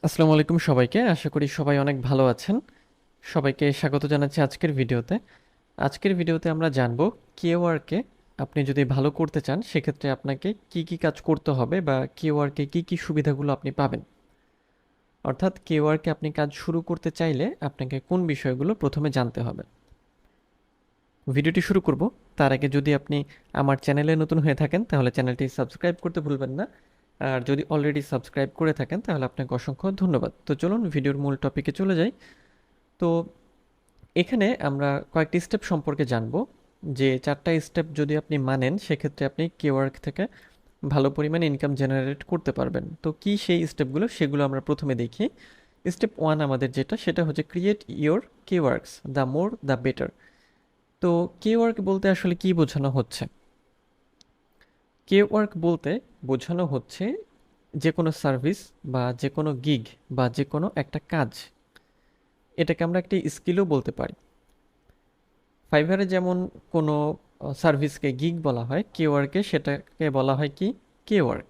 আসসালামু আলাইকুম সবাইকে। আশা করি সবাই অনেক ভালো আছেন। সবাইকে স্বাগত জানাচ্ছি আজকের ভিডিওতে। আজকের ভিডিওতে আমরা জানব কেওয়ার্কে আপনি যদি ভালো করতে চান সেক্ষেত্রে আপনাকে কি কাজ করতে হবে বা কেওয়ার্কে কি সুবিধাগুলো আপনি পাবেন। অর্থাৎ কেওয়ার্কে আপনি কাজ শুরু করতে চাইলে আপনাকে কোন বিষয়গুলো প্রথমে জানতে হবে। ভিডিওটি শুরু করব তার আগে যদি আপনি আমার চ্যানেলে নতুন হয়ে থাকেন তাহলে চ্যানেলটি সাবস্ক্রাইব করতে ভুলবেন না। আর যদি অলরেডি সাবস্ক্রাইব করে থাকেন তাহলে আপনাকে অসংখ্য ধন্যবাদ। তো চলুন ভিডিওর মূল টপিকে চলে যাই। তো এখানে আমরা কয়েকটি স্টেপ সম্পর্কে জানবো, যে 4টা স্টেপ যদি আপনি মানেন সেক্ষেত্রে আপনি কেওয়ার্ক থেকে ভালো পরিমাণে ইনকাম জেনারেট করতে পারবেন। তো কি সেই স্টেপগুলো, সেগুলো আমরা প্রথমে দেখি। স্টেপ 1 আমাদের যেটা, সেটা হচ্ছে create your Kworks, the more the better. তো কেওয়ার্ক বলতে আসলে কি বোঝানো হচ্ছে? কেওয়ার্ক বলতে বোঝানো হচ্ছে যে কোনো সার্ভিস বা যে কোনো গিগ বা যে কোনো একটা কাজ, এটাকে আমরা একটি স্কিলও বলতে পারি। ফাইবারে যেমন কোনো সার্ভিসকে গিগ বলা হয়, কেওয়ার্কে সেটাকে বলা হয় কি, কেওয়ার্ক।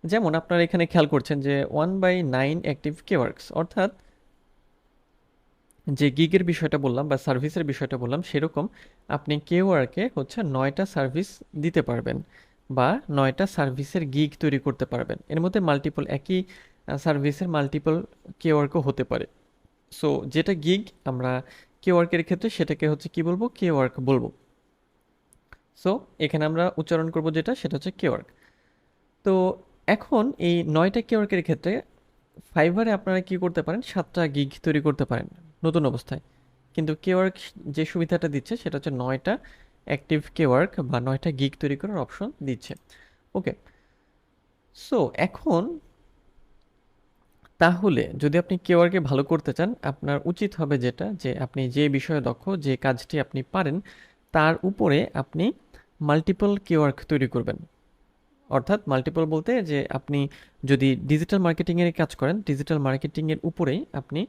যেমন আপনারা এখানে খেয়াল করছেন যে 1/9 অ্যাক্টিভ কেওয়ার্কস, অর্থাৎ যে গিগের বিষয়টা বললাম বা সার্ভিসের বিষয়টা বললাম, সেরকম আপনি কেওয়ার্কে হচ্ছে 9টা সার্ভিস দিতে পারবেন বা 9টা সার্ভিসের গিগ তৈরি করতে পারবেন। এর মধ্যে মাল্টিপল একই সার্ভিসের মাল্টিপল কেওয়ার্কও হতে পারে। সো যেটা গিগ আমরা কেওয়ার্কের ক্ষেত্রে সেটাকে হচ্ছে কি বলবো, কেওয়ার্ক বলবো। সো এখানে আমরা উচ্চারণ করব যেটা, সেটা হচ্ছে কেওয়ার্ক। তো এখন এই 9টা কেওয়ার্কের ক্ষেত্রে ফাইবারে আপনারা কি করতে পারেন, 7টা গিগ তৈরি করতে পারেন নতুন অবস্থায়। কিন্তু কেওয়ার্ক যে সুবিধাটা দিচ্ছে সেটা হচ্ছে 9টা অ্যাক্টিভ কেওয়ার্ক বা 9টা গিগ তৈরি করার অপশন দিচ্ছে। ওকে, সো এখন তাহলে যদি আপনি কেওয়ার্কে ভালো করতে চান, আপনার উচিত হবে যেটা, যে আপনি যে বিষয়ে দক্ষ, যে কাজটি আপনি পারেন, তার উপরে আপনি মাল্টিপল কেওয়ার্ক তৈরি করবেন। অর্থাৎ মাল্টিপল বলতে যে আপনি যদি ডিজিটাল মার্কেটিংয়ের কাজ করেন, ডিজিটাল মার্কেটিংয়ের উপরেই আপনি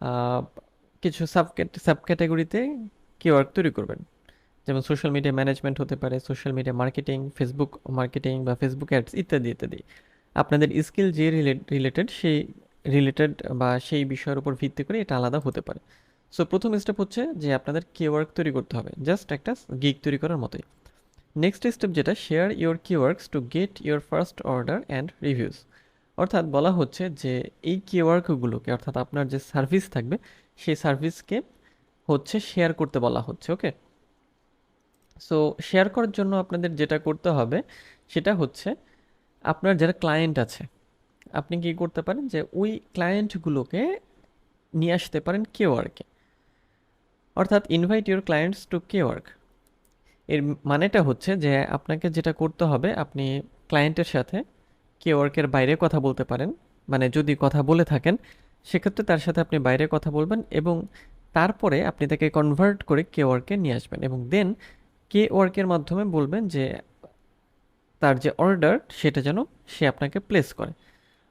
আহ, কিছু সাব ক্যাটাগরিতে কিওয়ার্ড তৈরি করবেন। যেমন সোশ্যাল মিডিয়া ম্যানেজমেন্ট হতে পারে, social media marketing, Facebook marketing বা ফেসবুক অ্যাডস ইত্যাদি ইত্যাদি। আপনাদের স্কিল যে রিলেটেড সেই রিলেটেড বা সেই বিষয়ের উপর ভিত্তি করে এটা আলাদা হতে পারে। সো প্রথম স্টেপ হচ্ছে যে আপনাদের কিওয়ার্ড তৈরি করতে হবে, জাস্ট একটা গিগ তৈরি করার মতোই। নেক্সট স্টেপ যেটা, share your Kworks to get your first order and reviews. অর্থাৎ বলা হচ্ছে যে এই কিওয়ার্কগুলোকে, অর্থাৎ আপনার যে সার্ভিস থাকবে সেই সার্ভিসকে হচ্ছে শেয়ার করতে বলা হচ্ছে। ওকে, সো শেয়ার করার জন্য আপনাদের যেটা করতে হবে সেটা হচ্ছে, আপনার যারা ক্লায়েন্ট আছে আপনি কি করতে পারেন, যে ওই ক্লায়েন্টগুলোকে নিয়ে আসতে পারেন কেওয়ার্কে। অর্থাৎ ইনভাইট ইওর ক্লায়েন্টস টু কেওয়ার্ক। এর মানেটা হচ্ছে যে আপনাকে যেটা করতে হবে, আপনি ক্লায়েন্টের সাথে কেওয়ার্কের বাইরে কথা বলতে পারেন। মানে যদি কথা বলে থাকেন সেক্ষেত্রে তার সাথে আপনি বাইরে কথা বলবেন এবং তারপরে আপনি তাকে কনভার্ট করে কেওয়ার্কে নিয়ে আসবেন এবং দেন কেওয়ার্কের মাধ্যমে বলবেন যে তার যে অর্ডার সেটা যেন সে আপনাকে প্লেস করে।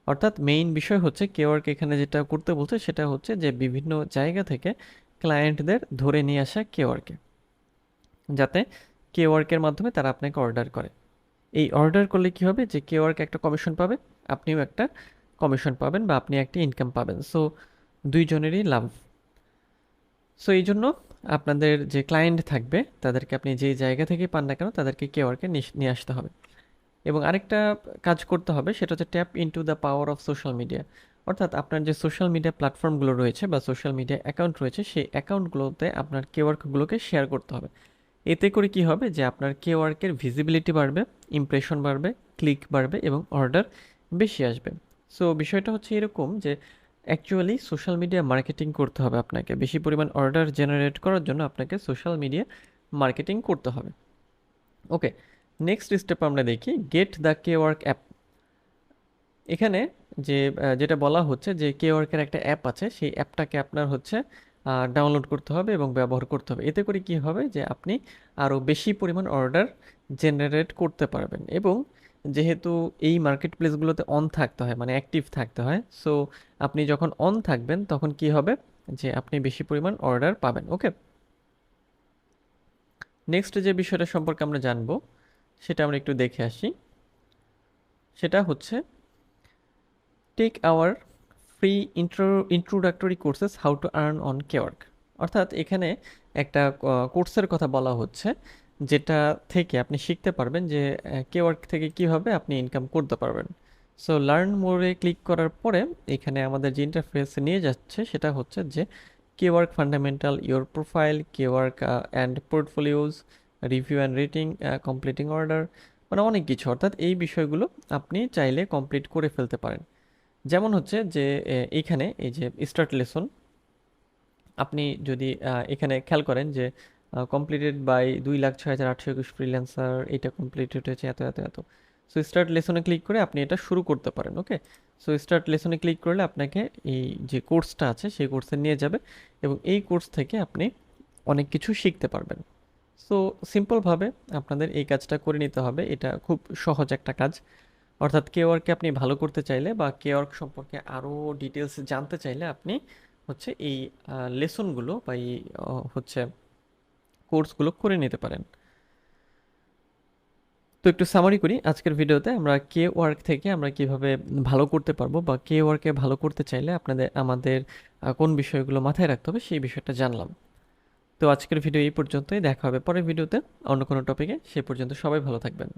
অর্থাৎ মেইন বিষয় হচ্ছে কেওয়ার্ক এখানে যেটা করতে বলছে সেটা হচ্ছে যে বিভিন্ন জায়গা থেকে ক্লায়েন্টদের ধরে নিয়ে আসা কেওয়ার্কে, যাতে কেওয়ার্কের মাধ্যমে তারা আপনাকে অর্ডার করে। এই অর্ডার করলে কি হবে, যে কেওয়ার্ক একটা কমিশন পাবে, আপনিও একটা কমিশন পাবেন বা আপনি একটা ইনকাম পাবেন। সো দুইজনেরই লাভ। সো এই জন্য আপনাদের যে ক্লায়েন্ট থাকবে তাদেরকে আপনি যে জায়গা থেকে পান না কেন তাদেরকে কেওয়ার্কে নিয়ে আসতে হবে। এবং আরেকটা কাজ করতে হবে, সেটা হচ্ছে tap into the power of social media. অর্থাৎ আপনার যে সোশ্যাল মিডিয়া প্ল্যাটফর্মগুলো রয়েছে বা সোশ্যাল মিডিয়া অ্যাকাউন্ট রয়েছে সেই অ্যাকাউন্টগুলোতে আপনার কেওয়ার্কগুলোকে শেয়ার করতে হবে। এতে করে কি হবে, যে আপনার কেওয়ার্কের ভিজিবিলিটি বাড়বে, ইমপ্রেশন বাড়বে, ক্লিক বাড়বে এবং অর্ডার বেশি আসবে। সো বিষয়টা হচ্ছে এরকম যে অ্যাকচুয়ালি সোশ্যাল মিডিয়া মার্কেটিং করতে হবে আপনাকে। বেশি পরিমাণ অর্ডার জেনারেট করার জন্য আপনাকে সোশ্যাল মিডিয়া মার্কেটিং করতে হবে। ওকে, নেক্সট স্টেপ আমরা দেখি, গেট দ্য কেওয়ার্ক অ্যাপ। এখানে যে যেটা বলা হচ্ছে যে কেওয়ার্কের একটা অ্যাপ আছে, সেই অ্যাপটাকে আপনার হচ্ছে ডাউনলোড করতে হবে এবং ব্যবহার করতে হবে। এতে করে কি হবে, যে আপনি আরও বেশি পরিমাণ অর্ডার জেনারেট করতে পারবেন এবং যেহেতু এই মার্কেট প্লেসগুলোতে অন থাকতে হয়, মানে অ্যাক্টিভ থাকতে হয়, সো আপনি যখন অন থাকবেন তখন কি হবে, যে আপনি বেশি পরিমাণ অর্ডার পাবেন। ওকে, নেক্সট যে বিষয়টা সম্পর্কে আমরা জানবো সেটা আমরা একটু দেখে আসি। সেটা হচ্ছে take our free introductory courses how to earn on Kwork. অর্থাৎ এখানে একটা কোর্সের কথা বলা হচ্ছে, যেটা থেকে আপনি শিখতে পারবেন যে কেওয়ার্ক থেকে কিভাবে আপনি ইনকাম করতে পারবেন। সো লার্ন মোরে ক্লিক করার পরে এখানে আমাদের যে ইন্টারফেস নিয়ে যাচ্ছে সেটা হচ্ছে যে Kwork fundamental, your profile, Kwork and portfolios, review and rating, completing order, মানে অনেক কিছু। অর্থাৎ এই বিষয়গুলো আপনি চাইলে কমপ্লিট করে ফেলতে পারেন। যেমন হচ্ছে যে এইখানে এই যে স্টার্ট লেসন, আপনি যদি এখানে খেয়াল করেন যে কমপ্লিটেড বাই 2,06,821 ফ্রিল্যান্সার, এটা কমপ্লিটেড হয়েছে এত এত এত। সো স্টার্ট লেসনে ক্লিক করে আপনি এটা শুরু করতে পারেন। ওকে, সো স্টার্ট লেসনে ক্লিক করলে আপনাকে এই যে কোর্সটা আছে সেই কোর্সে নিয়ে যাবে, এবং এই কোর্স থেকে আপনি অনেক কিছু শিখতে পারবেন। সো সিম্পলভাবে আপনাদের এই কাজটা করে নিতে হবে, এটা খুব সহজ একটা কাজ। অর্থাৎ কেওয়ার্কে আপনি ভালো করতে চাইলে বা কেওয়ার্ক সম্পর্কে আরও ডিটেলস জানতে চাইলে আপনি হচ্ছে এই লেসনগুলো বা এই হচ্ছে কোর্সগুলো করে নিতে পারেন। তো একটু সামারি করি আজকের ভিডিওতে, আমরা কে ওয়ার্ক থেকে আমরা কিভাবে ভালো করতে পারবো বা কে ওয়ার্কে ভালো করতে চাইলে আমাদের কোন বিষয়গুলো মাথায় রাখতে হবে সেই বিষয়টা জানলাম। তো আজকের ভিডিও এই পর্যন্তই, দেখা হবে পরের ভিডিওতে অন্য কোনো টপিকে। সে পর্যন্ত সবাই ভালো থাকবেন।